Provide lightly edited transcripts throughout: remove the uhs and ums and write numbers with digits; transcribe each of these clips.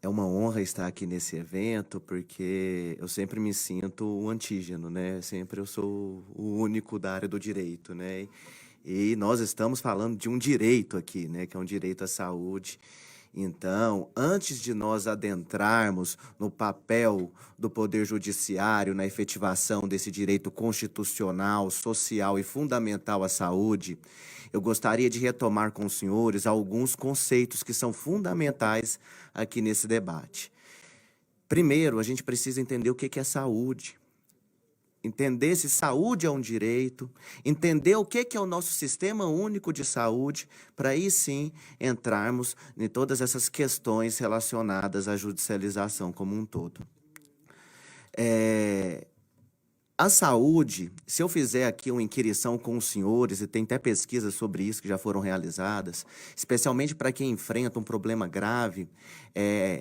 É uma honra estar aqui nesse evento, porque eu sempre me sinto um antígeno, né? Sempre eu sou o único da área do direito, né? E nós estamos falando de um direito aqui, né? Que é um direito à saúde. Então, antes de nós adentrarmos no papel do Poder Judiciário na efetivação desse direito constitucional, social e fundamental à saúde, eu gostaria de retomar com os senhores alguns conceitos que são fundamentais aqui nesse debate. Primeiro, a gente precisa entender o que é saúde. Entender se saúde é um direito, entender o que é o nosso sistema único de saúde, para aí sim entrarmos em todas essas questões relacionadas à judicialização como um todo. A saúde, se eu fizer aqui uma inquirição com os senhores, e tem até pesquisas sobre isso que já foram realizadas, especialmente para quem enfrenta um problema grave,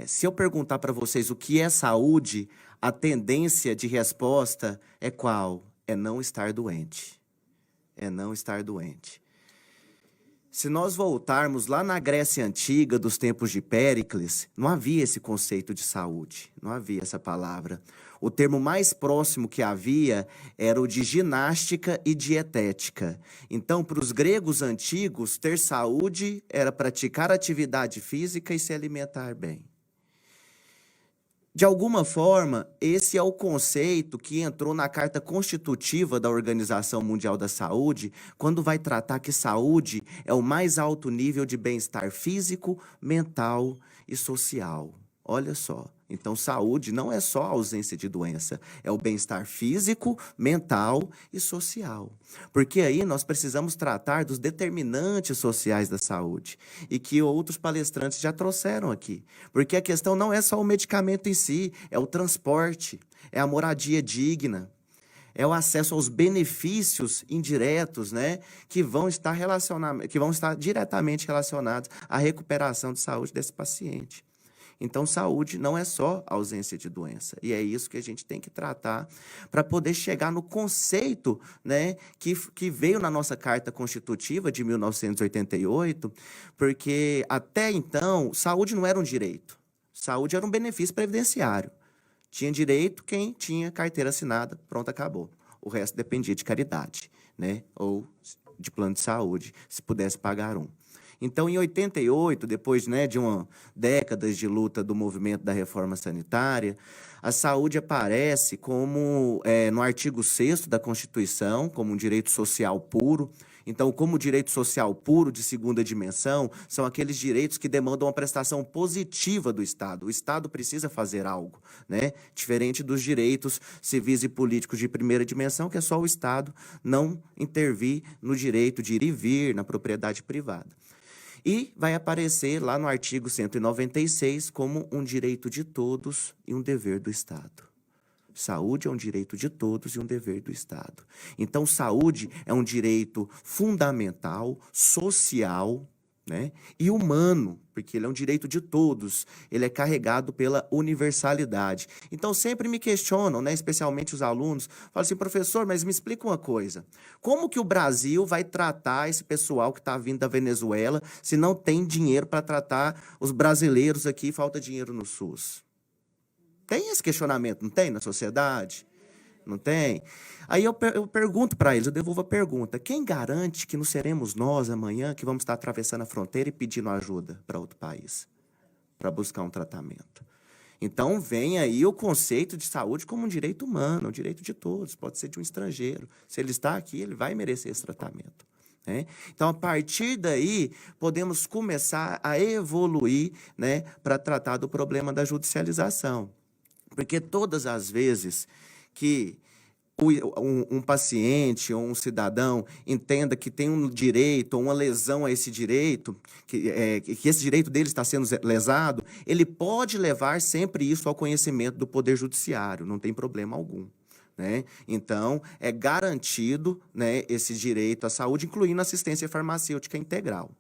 se eu perguntar para vocês o que é saúde, a tendência de resposta é qual? É não estar doente. É não estar doente. Se nós voltarmos lá na Grécia Antiga, dos tempos de Péricles, não havia esse conceito de saúde, não havia essa palavra. O termo mais próximo que havia era o de ginástica e dietética. Então, para os gregos antigos, ter saúde era praticar atividade física e se alimentar bem. De alguma forma, esse é o conceito que entrou na Carta Constitutiva da Organização Mundial da Saúde, quando vai tratar que saúde é o mais alto nível de bem-estar físico, mental e social. Olha só. Então, saúde não é só a ausência de doença, é o bem-estar físico, mental e social. Porque aí nós precisamos tratar dos determinantes sociais da saúde, e que outros palestrantes já trouxeram aqui. Porque a questão não é só o medicamento em si, é o transporte, é a moradia digna, é o acesso aos benefícios indiretos, né, que vão estar diretamente relacionados à recuperação de saúde desse paciente. Então, saúde não é só ausência de doença. E é isso que a gente tem que tratar para poder chegar no conceito, né, que veio na nossa Carta Constitutiva de 1988, porque até então, saúde não era um direito. Saúde era um benefício previdenciário. Tinha direito quem tinha carteira assinada, pronto, acabou. O resto dependia de caridade, né, ou de plano de saúde, se pudesse pagar um. Então, em 88, depois, né, de uma décadas de luta do movimento da reforma sanitária, a saúde aparece como, no artigo 6º da Constituição, como um direito social puro. Então, como direito social puro de segunda dimensão, são aqueles direitos que demandam uma prestação positiva do Estado. O Estado precisa fazer algo, né? Diferente dos direitos civis e políticos de primeira dimensão, que é só o Estado não intervir no direito de ir e vir, na propriedade privada. E vai aparecer lá no artigo 196 como um direito de todos e um dever do Estado. Saúde é um direito de todos e um dever do Estado. Então, saúde é um direito fundamental, social, né, e humano, porque ele é um direito de todos, ele é carregado pela universalidade. Então, sempre me questionam, né, especialmente os alunos, falam assim, professor, mas me explica uma coisa, como que o Brasil vai tratar esse pessoal que está vindo da Venezuela se não tem dinheiro para tratar os brasileiros aqui e falta dinheiro no SUS? Tem esse questionamento, não tem na sociedade? Não tem? Aí eu pergunto para eles, eu devolvo a pergunta: quem garante que não seremos nós amanhã que vamos estar atravessando a fronteira e pedindo ajuda para outro país, para buscar um tratamento? Então vem aí o conceito de saúde como um direito humano, um direito de todos, pode ser de um estrangeiro. Se ele está aqui, ele vai merecer esse tratamento, né? Então, a partir daí, podemos começar a evoluir, né, para tratar do problema da judicialização. Porque todas as vezes que um paciente ou um cidadão entenda que tem um direito ou uma lesão a esse direito, que esse direito dele está sendo lesado, ele pode levar sempre isso ao conhecimento do Poder Judiciário, não tem problema algum, né? Então, é garantido, né, esse direito à saúde, incluindo assistência farmacêutica integral.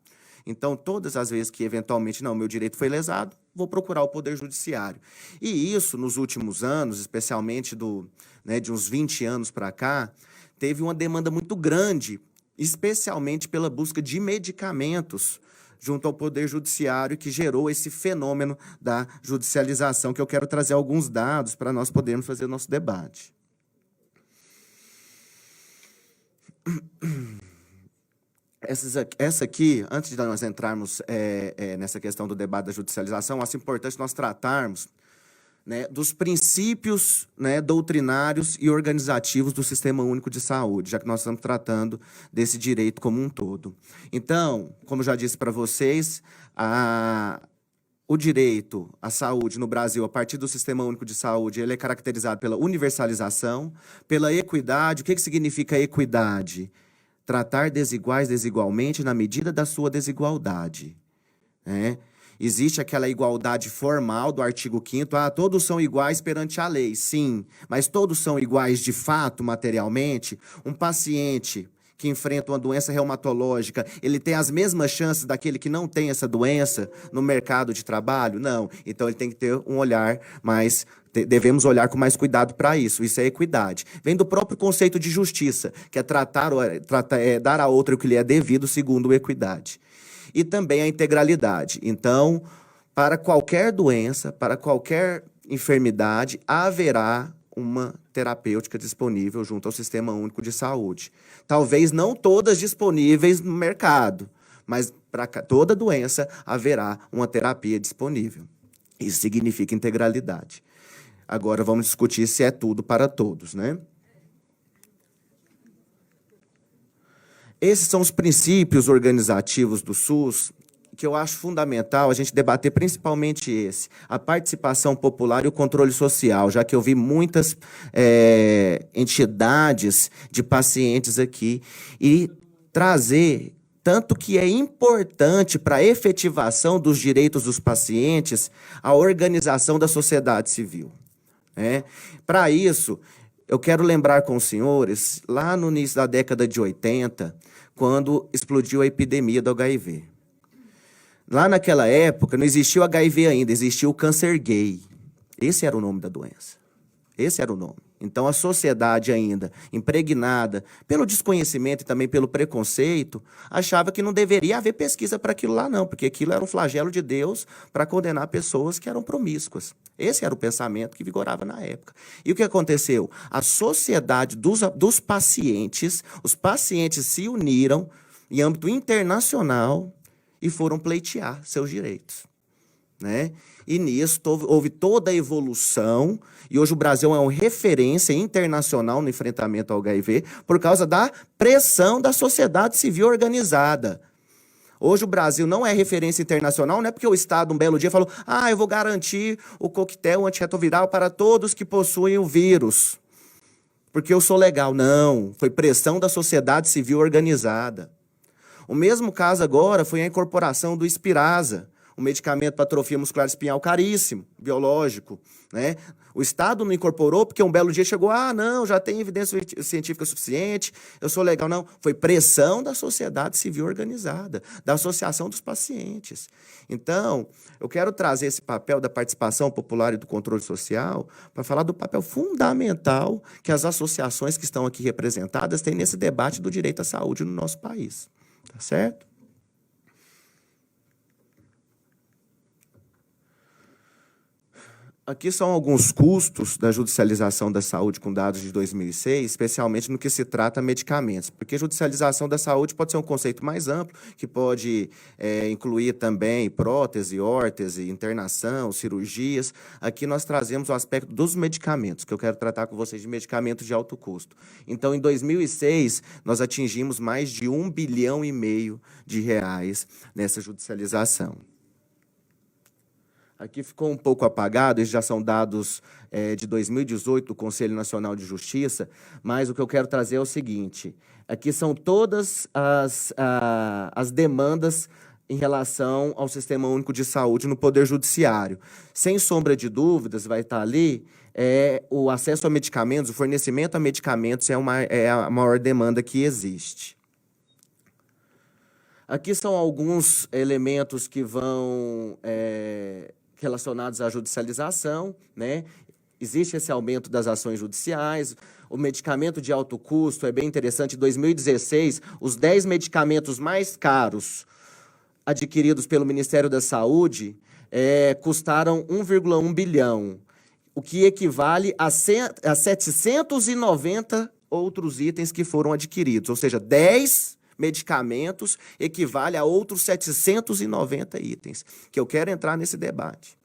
Então, todas as vezes que, eventualmente, não, meu direito foi lesado, vou procurar o Poder Judiciário. E isso, nos últimos anos, especialmente de uns 20 anos para cá, teve uma demanda muito grande especialmente pela busca de medicamentos junto ao Poder Judiciário, que gerou esse fenômeno da judicialização, que eu quero trazer alguns dados para nós podermos fazer o nosso debate. Essa aqui, antes de nós entrarmos nessa questão do debate da judicialização, acho importante nós tratarmos, né, dos princípios, né, doutrinários e organizativos do Sistema Único de Saúde, já que nós estamos tratando desse direito como um todo. Então, como eu já disse para vocês, o direito à saúde no Brasil, a partir do Sistema Único de Saúde, ele é caracterizado pela universalização, pela equidade. O que significa equidade? Tratar desiguais desigualmente na medida da sua desigualdade, né? Existe aquela igualdade formal do artigo 5º, todos são iguais perante a lei, sim, mas todos são iguais de fato, materialmente. Um paciente que enfrenta uma doença reumatológica, ele tem as mesmas chances daquele que não tem essa doença no mercado de trabalho? Não. Então, ele tem que ter um olhar mais... Devemos olhar com mais cuidado para isso. Isso é equidade. Vem do próprio conceito de justiça, que é dar a outra o que lhe é devido, segundo a equidade. E também a integralidade. Então, para qualquer doença, para qualquer enfermidade, haverá uma terapêutica disponível junto ao Sistema Único de Saúde. Talvez não todas disponíveis no mercado, mas para toda doença haverá uma terapia disponível. Isso significa integralidade. Agora vamos discutir se é tudo para todos, né? Esses são os princípios organizativos do SUS, que eu acho fundamental a gente debater, principalmente esse, a participação popular e o controle social, já que eu vi muitas entidades de pacientes aqui, e trazer tanto que é importante para a efetivação dos direitos dos pacientes a organização da sociedade civil, né? Para isso, eu quero lembrar com os senhores, lá no início da década de 80, quando explodiu a epidemia do HIV. Lá naquela época, não existia o HIV ainda, existia o câncer gay. Esse era o nome da doença. Esse era o nome. Então, a sociedade ainda, impregnada pelo desconhecimento e também pelo preconceito, achava que não deveria haver pesquisa para aquilo lá, não, porque aquilo era um flagelo de Deus para condenar pessoas que eram promíscuas. Esse era o pensamento que vigorava na época. E o que aconteceu? A sociedade dos pacientes, os pacientes se uniram em âmbito internacional e foram pleitear seus direitos, né? E nisso houve toda a evolução, e hoje o Brasil é uma referência internacional no enfrentamento ao HIV por causa da pressão da sociedade civil organizada. Hoje o Brasil não é referência internacional, não é porque o Estado, um belo dia, falou: eu vou garantir o coquetel antirretroviral para todos que possuem o vírus, porque eu sou legal. Não, foi pressão da sociedade civil organizada. O mesmo caso agora foi a incorporação do Spinraza, um medicamento para atrofia muscular espinhal caríssimo, biológico, né? O Estado não incorporou porque um belo dia chegou: não, já tem evidência científica suficiente, eu sou legal. Não, foi pressão da sociedade civil organizada, da associação dos pacientes. Então, eu quero trazer esse papel da participação popular e do controle social para falar do papel fundamental que as associações que estão aqui representadas têm nesse debate do direito à saúde no nosso país. Tá certo? Aqui são alguns custos da judicialização da saúde com dados de 2006, especialmente no que se trata medicamentos, porque judicialização da saúde pode ser um conceito mais amplo, que pode incluir também prótese, órtese, internação, cirurgias. Aqui nós trazemos o aspecto dos medicamentos, que eu quero tratar com vocês de medicamentos de alto custo. Então, em 2006, nós atingimos mais de R$1,5 bilhão de reais nessa judicialização. Aqui ficou um pouco apagado, esses já são dados de 2018 do Conselho Nacional de Justiça, mas o que eu quero trazer é o seguinte: aqui são todas as demandas em relação ao Sistema Único de Saúde no Poder Judiciário. Sem sombra de dúvidas, vai estar ali o acesso a medicamentos, o fornecimento a medicamentos é a maior demanda que existe. Aqui são alguns elementos que vão relacionados à judicialização, né? existe esse aumento das ações judiciais. O medicamento de alto custo é bem interessante. Em 2016, os 10 medicamentos mais caros adquiridos pelo Ministério da Saúde custaram 1,1 bilhão, o que equivale a 790 outros itens que foram adquiridos. Ou seja, 10 medicamentos equivale a outros 790 itens, que eu quero entrar nesse debate.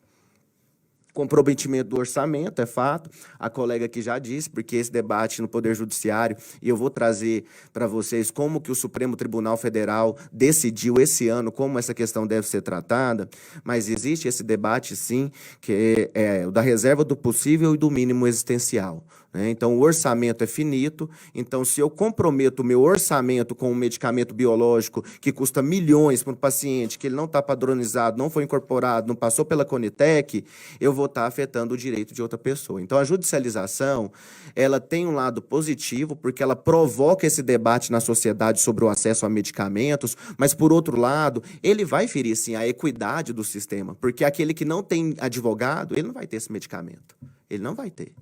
Comprometimento do orçamento, é fato, a colega aqui já disse, porque esse debate no Poder Judiciário, e eu vou trazer para vocês como que o Supremo Tribunal Federal decidiu esse ano como essa questão deve ser tratada, mas existe esse debate, sim, que é o da reserva do possível e do mínimo existencial. Então, o orçamento é finito, então, se eu comprometo o meu orçamento com um medicamento biológico que custa milhões para um paciente, que ele não está padronizado, não foi incorporado, não passou pela Conitec, eu vou estar afetando o direito de outra pessoa. Então, a judicialização, ela tem um lado positivo, porque ela provoca esse debate na sociedade sobre o acesso a medicamentos, mas, por outro lado, ele vai ferir, sim, a equidade do sistema, porque aquele que não tem advogado, ele não vai ter esse medicamento. Ele não vai ter.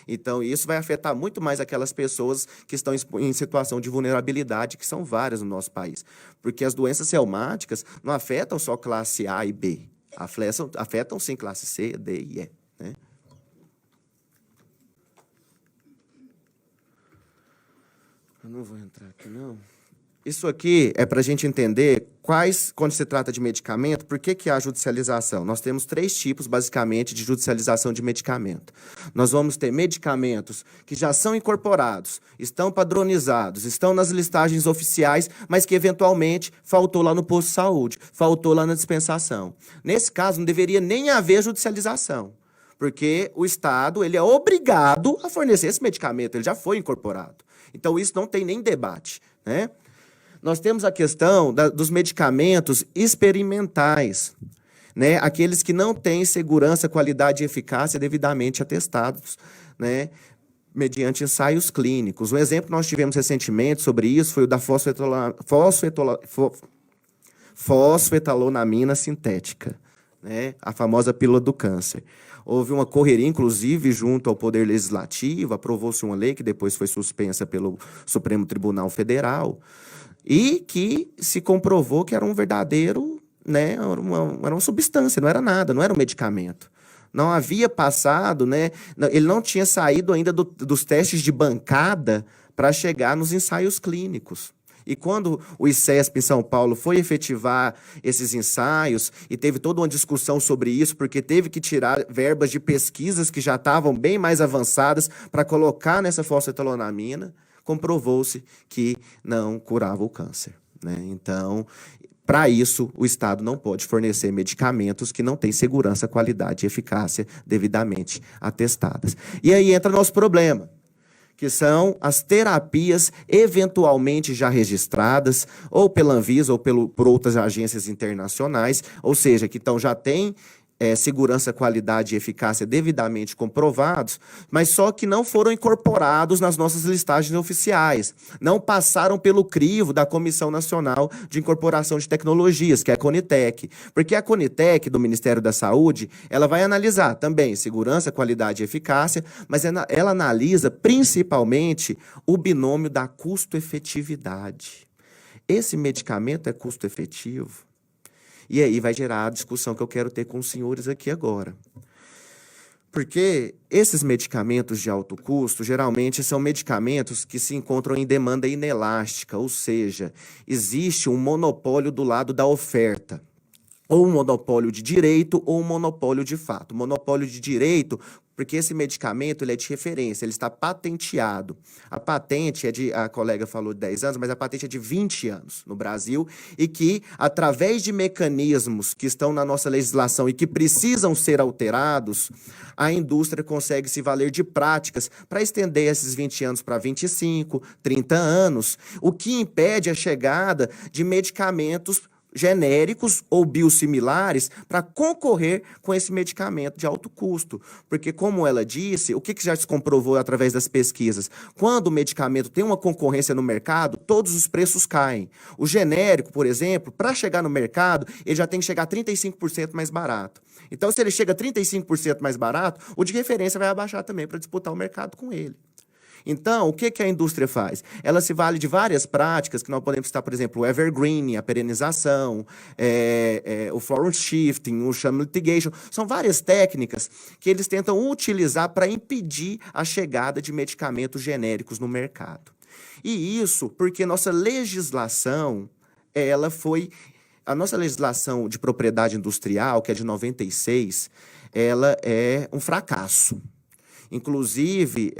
Então, isso vai afetar muito mais aquelas pessoas que estão em situação de vulnerabilidade, que são várias no nosso país. Porque as doenças reumáticas não afetam só classe A e B. Afetam sim classe C, D e E. Eu não vou entrar aqui, não. Isso aqui é para a gente entender quando se trata de medicamento, por que há judicialização? Nós temos 3 tipos, basicamente, de judicialização de medicamento. Nós vamos ter medicamentos que já são incorporados, estão padronizados, estão nas listagens oficiais, mas que, eventualmente, faltou lá no posto de saúde, faltou lá na dispensação. Nesse caso, não deveria nem haver judicialização, porque o Estado ele é obrigado a fornecer esse medicamento, ele já foi incorporado. Então, isso não tem nem debate, Nós temos a questão dos medicamentos experimentais, aqueles que não têm segurança, qualidade e eficácia devidamente atestados, mediante ensaios clínicos. Um exemplo que nós tivemos recentemente sobre isso foi o da fosfetalonamina sintética, a famosa pílula do câncer. Houve uma correria, inclusive, junto ao Poder Legislativo, aprovou-se uma lei que depois foi suspensa pelo Supremo Tribunal Federal, e que se comprovou que era um verdadeiro, era uma substância, não era nada, não era um medicamento. Não havia passado, ele não tinha saído ainda dos testes de bancada para chegar nos ensaios clínicos. E quando o ICESP em São Paulo foi efetivar esses ensaios, e teve toda uma discussão sobre isso, porque teve que tirar verbas de pesquisas que já estavam bem mais avançadas para colocar nessa fosfetalonamina, comprovou-se que não curava o câncer. Então, para isso, o Estado não pode fornecer medicamentos que não têm segurança, qualidade e eficácia devidamente atestadas. E aí entra nosso problema, que são as terapias eventualmente já registradas, ou pela Anvisa ou por outras agências internacionais, ou seja, que já têm segurança, qualidade e eficácia devidamente comprovados, mas só que não foram incorporados nas nossas listagens oficiais, não passaram pelo crivo da Comissão Nacional de Incorporação de Tecnologias, que é a Conitec, porque a Conitec do Ministério da Saúde, ela vai analisar também segurança, qualidade e eficácia, mas ela analisa principalmente o binômio da custo-efetividade. Esse medicamento é custo-efetivo? E aí vai gerar a discussão que eu quero ter com os senhores aqui agora. Porque esses medicamentos de alto custo, geralmente, são medicamentos que se encontram em demanda inelástica, ou seja, existe um monopólio do lado da oferta. Ou um monopólio de direito ou um monopólio de fato. Monopólio de direito, porque esse medicamento ele é de referência, ele está patenteado. A patente a colega falou de 10 anos, mas a patente é de 20 anos no Brasil, e que, através de mecanismos que estão na nossa legislação e que precisam ser alterados, a indústria consegue se valer de práticas para estender esses 20 anos para 25, 30 anos, o que impede a chegada de medicamentos genéricos ou biosimilares para concorrer com esse medicamento de alto custo. Porque, como ela disse, o que já se comprovou através das pesquisas? Quando o medicamento tem uma concorrência no mercado, todos os preços caem. O genérico, por exemplo, para chegar no mercado, ele já tem que chegar a 35% mais barato. Então, se ele chega a 35% mais barato, o de referência vai abaixar também para disputar o mercado com ele. Então, o que a indústria faz? Ela se vale de várias práticas, que nós podemos citar, por exemplo, o evergreening, a perenização, o forward shifting, o sham litigation. São várias técnicas que eles tentam utilizar para impedir a chegada de medicamentos genéricos no mercado. E isso porque nossa legislação, a nossa legislação de propriedade industrial, que é de 96, ela é um fracasso. Inclusive,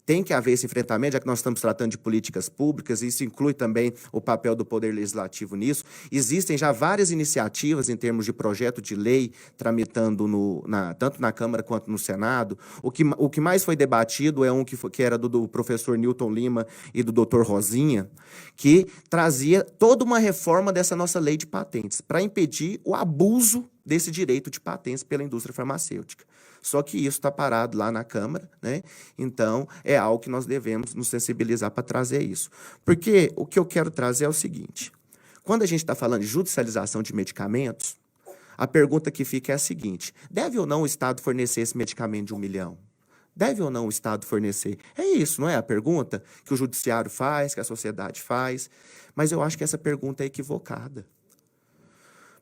tem que haver esse enfrentamento, já que nós estamos tratando de políticas públicas, e isso inclui também o papel do Poder Legislativo nisso. Existem já várias iniciativas em termos de projeto de lei tramitando tanto na Câmara quanto no Senado. O que mais foi debatido é um que era do professor Newton Lima e do doutor Rosinha, que trazia toda uma reforma dessa nossa lei de patentes, para impedir o abuso desse direito de patentes pela indústria farmacêutica. Só que isso está parado lá na Câmara, né? Então, é algo que nós devemos nos sensibilizar para trazer isso. Porque o que eu quero trazer é o seguinte: quando a gente está falando de judicialização de medicamentos, a pergunta que fica é a seguinte: deve ou não o Estado fornecer esse medicamento de 1 milhão? Deve ou não o Estado fornecer? É isso, não é a pergunta que o judiciário faz, que a sociedade faz. Mas eu acho que essa pergunta é equivocada.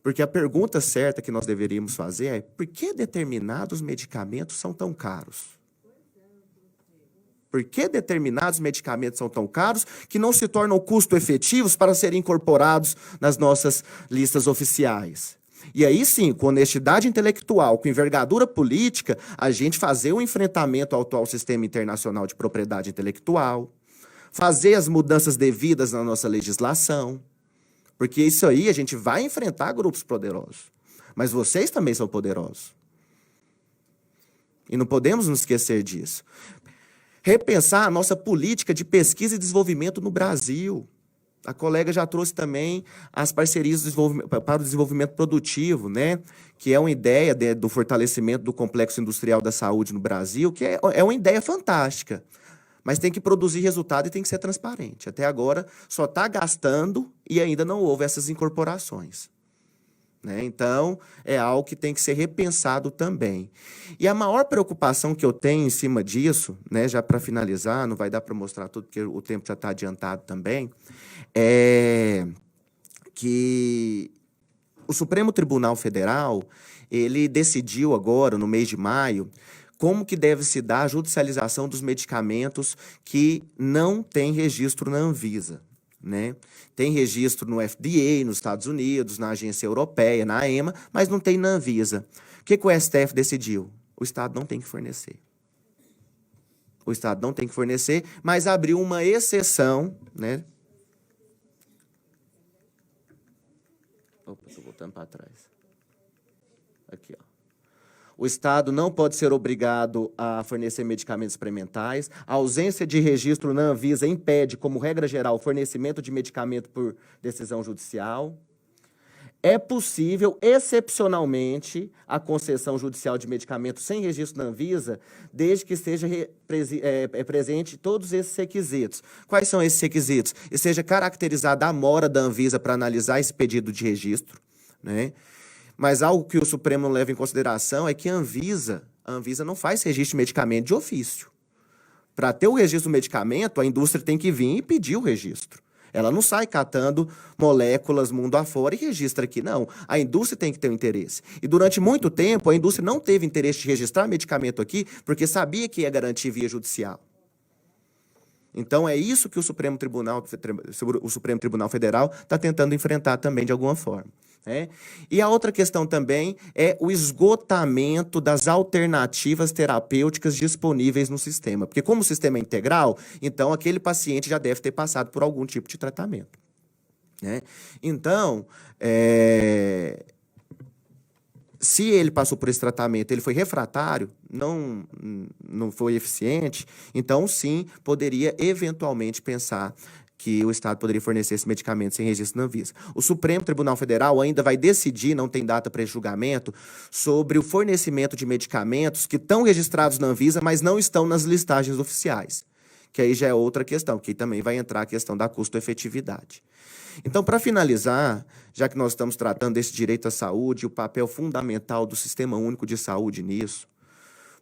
Porque a pergunta certa que nós deveríamos fazer é: por que determinados medicamentos são tão caros? Por que determinados medicamentos são tão caros que não se tornam custo-efetivos para serem incorporados nas nossas listas oficiais? E aí sim, com honestidade intelectual, com envergadura política, a gente fazer o enfrentamento ao atual sistema internacional de propriedade intelectual, fazer as mudanças devidas na nossa legislação. Porque isso aí a gente vai enfrentar grupos poderosos. Mas vocês também são poderosos. E não podemos nos esquecer disso. Repensar a nossa política de pesquisa e desenvolvimento no Brasil. A colega já trouxe também as parcerias para o desenvolvimento produtivo, né? Que é uma ideia do fortalecimento do complexo industrial da saúde no Brasil, que é uma ideia fantástica. Mas tem que produzir resultado e tem que ser transparente. Até agora, só está gastando e ainda não houve essas incorporações. Né? Então, é algo que tem que ser repensado também. E a maior preocupação que eu tenho em cima disso, né, já para finalizar, não vai dar para mostrar tudo, porque o tempo já está adiantado também, é que o Supremo Tribunal Federal, ele decidiu agora, no mês de maio, como que deve se dar a judicialização dos medicamentos que não têm registro na Anvisa, né? Tem registro no FDA, nos Estados Unidos, na Agência Europeia, na EMA, mas não tem na Anvisa. O que o STF decidiu? O Estado não tem que fornecer. O Estado não tem que fornecer, mas abriu uma exceção, né? Opa, estou voltando para trás. Aqui, ó. O Estado não pode ser obrigado a fornecer medicamentos experimentais. A ausência de registro na Anvisa impede, como regra geral, o fornecimento de medicamento por decisão judicial. É possível, excepcionalmente, a concessão judicial de medicamento sem registro na Anvisa, desde que esteja presente todos esses requisitos. Quais são esses requisitos? E seja caracterizada a mora da Anvisa para analisar esse pedido de registro, né? Mas algo que o Supremo não leva em consideração é que a Anvisa não faz registro de medicamento de ofício. Para ter o registro do medicamento, a indústria tem que vir e pedir o registro. Ela não sai catando moléculas mundo afora e registra aqui, não. A indústria tem que ter um interesse. E durante muito tempo, a indústria não teve interesse de registrar medicamento aqui, porque sabia que ia garantir via judicial. Então, é isso que o Supremo Tribunal Federal está tentando enfrentar também, de alguma forma. Né? E a outra questão também é o esgotamento das alternativas terapêuticas disponíveis no sistema. Porque como o sistema é integral, então aquele paciente já deve ter passado por algum tipo de tratamento. Né? Então, se ele passou por esse tratamento, ele foi refratário, não foi eficiente, então sim, poderia eventualmente pensar que o Estado poderia fornecer esse medicamento sem registro na Anvisa. O Supremo Tribunal Federal ainda vai decidir, não tem data para esse julgamento, sobre o fornecimento de medicamentos que estão registrados na Anvisa, mas não estão nas listagens oficiais, que aí já é outra questão, que também vai entrar a questão da custo-efetividade. Então, para finalizar, já que nós estamos tratando desse direito à saúde, o papel fundamental do Sistema Único de Saúde nisso,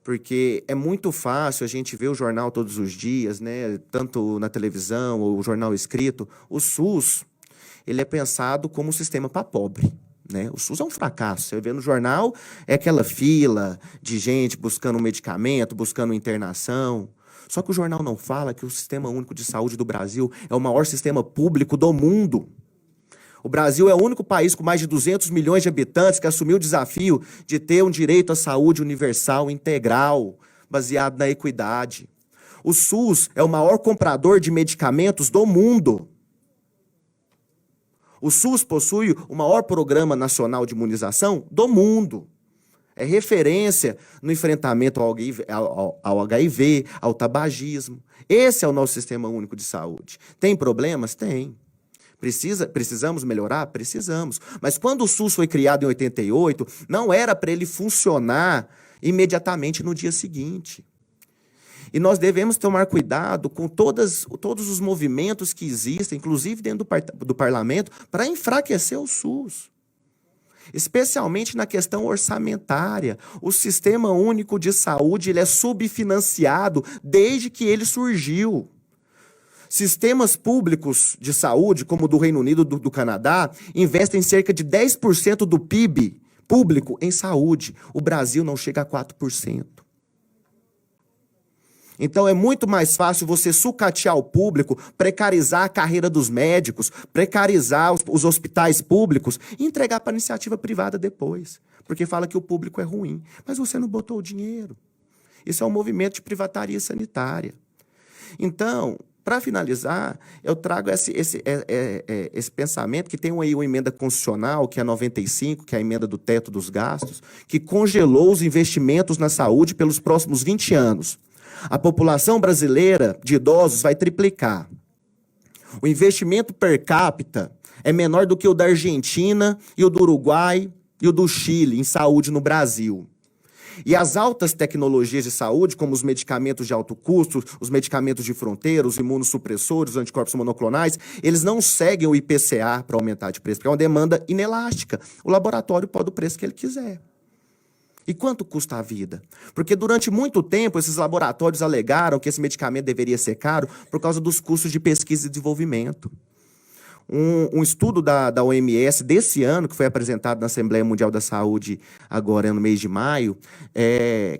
porque é muito fácil a gente ver o jornal todos os dias, né, tanto na televisão ou o jornal escrito. O SUS, ele é pensado como um sistema para pobre, né? O SUS é um fracasso. Você vê no jornal, é aquela fila de gente buscando um medicamento, buscando internação. Só que o jornal não fala que o Sistema Único de Saúde do Brasil é o maior sistema público do mundo. O Brasil é o único país com mais de 200 milhões de habitantes que assumiu o desafio de ter um direito à saúde universal, integral, baseado na equidade. O SUS é o maior comprador de medicamentos do mundo. O SUS possui o maior programa nacional de imunização do mundo. É referência no enfrentamento ao HIV, ao tabagismo. Esse é o nosso Sistema Único de Saúde. Tem problemas? Tem. Precisamos melhorar? Precisamos. Mas quando o SUS foi criado em 88, não era para ele funcionar imediatamente no dia seguinte. E nós devemos tomar cuidado com todos os movimentos que existem, inclusive dentro do parlamento, para enfraquecer o SUS. Especialmente na questão orçamentária. O Sistema Único de Saúde ele é subfinanciado desde que ele surgiu. Sistemas públicos de saúde, como o do Reino Unido e do Canadá, investem cerca de 10% do PIB público em saúde. O Brasil não chega a 4%. Então é muito mais fácil você sucatear o público, precarizar a carreira dos médicos, precarizar os hospitais públicos e entregar para a iniciativa privada depois. Porque fala que o público é ruim. Mas você não botou o dinheiro. Isso é um movimento de privataria sanitária. Então, para finalizar, eu trago esse pensamento que tem aí uma emenda constitucional, que é a 95, que é a emenda do teto dos gastos, que congelou os investimentos na saúde pelos próximos 20 anos. A população brasileira de idosos vai triplicar. O investimento per capita é menor do que o da Argentina e o do Uruguai e o do Chile em saúde no Brasil. E as altas tecnologias de saúde, como os medicamentos de alto custo, os medicamentos de fronteira, os imunossupressores, os anticorpos monoclonais, eles não seguem o IPCA para aumentar de preço, porque é uma demanda inelástica. O laboratório pode o preço que ele quiser. E quanto custa a vida? Porque durante muito tempo esses laboratórios alegaram que esse medicamento deveria ser caro por causa dos custos de pesquisa e desenvolvimento. Um estudo da OMS desse ano, que foi apresentado na Assembleia Mundial da Saúde agora no mês de maio,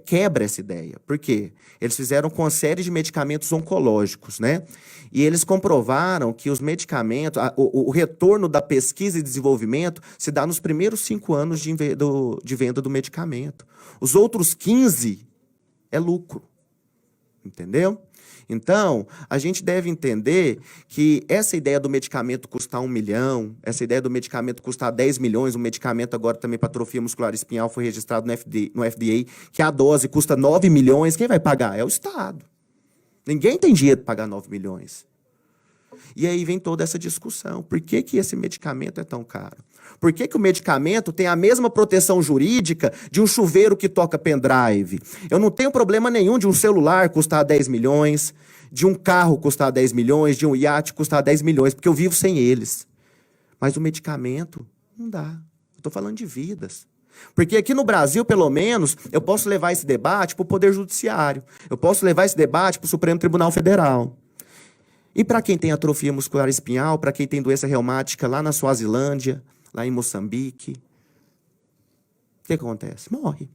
quebra essa ideia. Por quê? Eles fizeram com uma série de medicamentos oncológicos, né? E eles comprovaram que os medicamentos, o retorno da pesquisa e desenvolvimento se dá nos primeiros 5 anos de venda do medicamento. Os outros 15 é lucro. Entendeu? Então, a gente deve entender que essa ideia do medicamento custar 1 milhão, essa ideia do medicamento custar 10 milhões, o medicamento agora também para atrofia muscular espinhal foi registrado no FDA, que a dose custa 9 milhões, quem vai pagar? É o Estado. Ninguém tem dinheiro para pagar 9 milhões. E aí vem toda essa discussão. Por que esse medicamento é tão caro? Por que o medicamento tem a mesma proteção jurídica de um chuveiro que toca pendrive? Eu não tenho problema nenhum de um celular custar 10 milhões, de um carro custar 10 milhões, de um iate custar 10 milhões, porque eu vivo sem eles. Mas o medicamento não dá. Eu estou falando de vidas. Porque aqui no Brasil, pelo menos, eu posso levar esse debate para o Poder Judiciário. Eu posso levar esse debate para o Supremo Tribunal Federal. E para quem tem atrofia muscular espinhal, para quem tem doença reumática lá na Suazilândia, lá em Moçambique, o que acontece? Morre.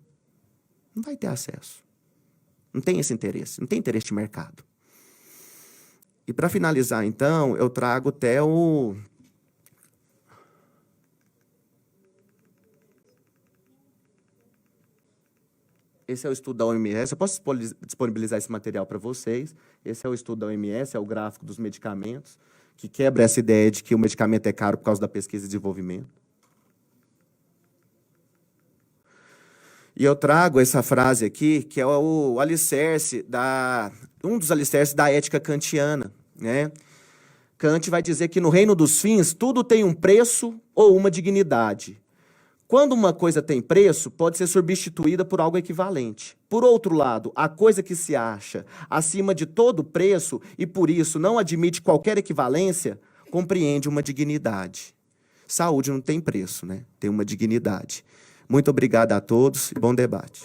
Não vai ter acesso. Não tem esse interesse. Não tem interesse de mercado. E para finalizar, então, eu trago até o... Esse é o estudo da OMS. Eu posso disponibilizar esse material para vocês. Esse é o estudo da OMS, é o gráfico dos medicamentos, que quebra essa ideia de que o medicamento é caro por causa da pesquisa e desenvolvimento. E eu trago essa frase aqui, que é um dos alicerces da ética kantiana, né? Kant vai dizer que no reino dos fins, tudo tem um preço ou uma dignidade. Quando uma coisa tem preço, pode ser substituída por algo equivalente. Por outro lado, a coisa que se acha acima de todo preço e por isso não admite qualquer equivalência, compreende uma dignidade. Saúde não tem preço, né? Tem uma dignidade. Muito obrigado a todos e bom debate.